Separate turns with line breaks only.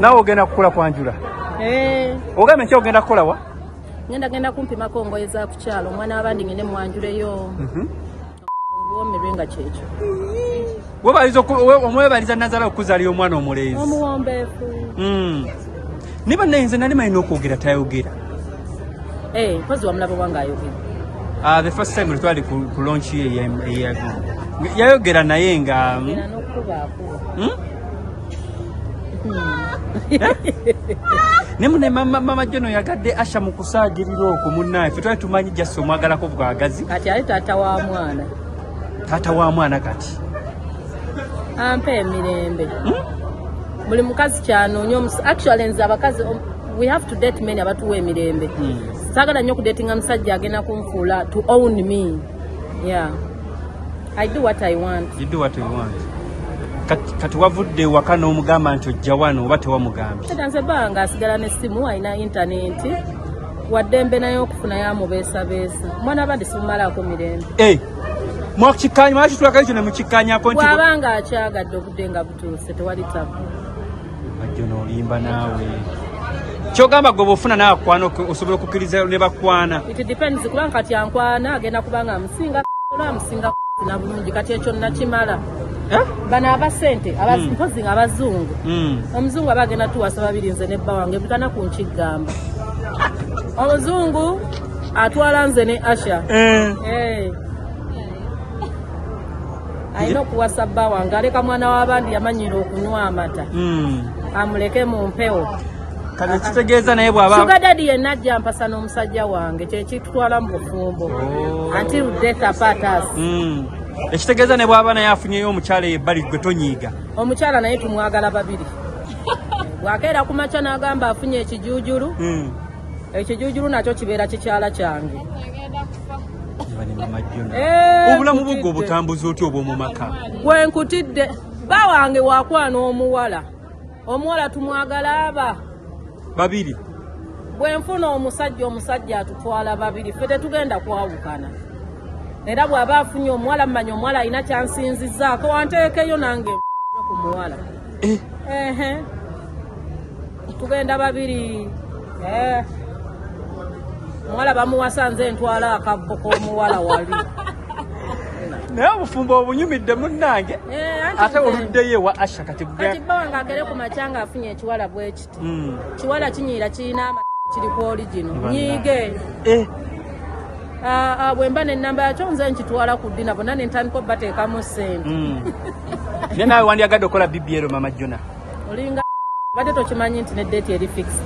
Nawe ogenda kukola kwanjula? Ogambe nti ogenda kukola wa?
Ngenda kumpima kongoye za kukyalo omwana wabandi ngene mwanjuleyo. Ngomerwenga kyekyo.
Omwebaliza Nazala okuzaalira omwana omulenzi.
Omuwombeefu.
Niba nayinza nali mayina okwogera tayogera.
Mpozi wamulaba wange ayogera.
The first time twali ku launch ye yayogera naye nga Nemune mama Jono yagadde Asha mu kusaagirira okwo munnaye ffe twali tumanyi jasi omwagalako bwagazi.
Kati ali taata wa mwana.
Taata wa mwana kati
ampe emirembe. Buli mukazi kyanoonya actually nze abakazi we have to date many abatuwa emirembe. Sagala nnyo kudatinga musajja agenda kunfuula to own me. Yeah. I do what I want.
You do what you want. Kati wavudde waka n'omugamba nti ojja wano oba tewamugambye?
Nze banga asigala n'essimu alina intaneti waddembe naye okufuna yamubeesabeesa. Mwana abandi simumalaako mirembe.
Mwakikanya mwakitulaka ekyo ne mukikanyako nti
bw'abanga akyagadde obudde nga butuuse tewali tabu.
Ajjo n'olimba naawe. Kyogamba gwe bw'ofuna nawe akwana osobola okukkiriza ne bakwana.
It depends kubanga kati ankwana agenda kubanga amusinga na bulungi kati ekyo nakimala. Bano abasente mpozi nga abazungu. Omuzungu aba agenda tuwasa babiri nze ne bba wange bikana ku nkigamba. Omuzungu atwala nze ne Asha. Ayina okuwasa bba wange aleka mwana w'abandi yamanyira okunywa amata. Amuleke mu mpewo.
Kale kitegeeza naye bw'aba
Sugar daddy yenna ajja mpasa n'omusajja wange kyekitwala mu bufumbo. Until death apart us.
Ekitegeeza ne bw'aba naye afunyeyo omukyala ebbali gwe tonyiiga.
Omukyala naye tumwagala babiri. Bw'akeera ku makya n'agamba afunye ekijuujulu. Ekijuujulu nakyo kibeera kikyala kyange.
Obulamu bugwo obutambuza otyo obw'omu maka?
Gwe nkutidde bba wange waakwana omuwala. Omuwala tumwagala aba
babiri.
Bwe nfuna omusajja atutwala babiri ffe tetugenda kwawukana. Era bw'aba afunye omuwala mmanyi omuwala alina kyansinzizzaako wanteekeyo nange ku muwala. Tugenda babiri. Omuwala bamuwasa nze ntwala akabbo k'omuwala wali.
Naye obufumbo obunyumidde munnange. Ate oluddeyo ewa Asha kati
bba wange agere ku makya nga afunye ekiwala bwe kiti. Kiwala kinyiira kirina kiri ku origino. Nyiige. Bwe mba n'ennamba yakyo nze nkitwala ku ddina bonna ne ntandika obbateekamu ssente.
Naye naawe wandyagadde okola BBL Mama Jona?
Olinga badde tokimanyi nti ne date eri fixed.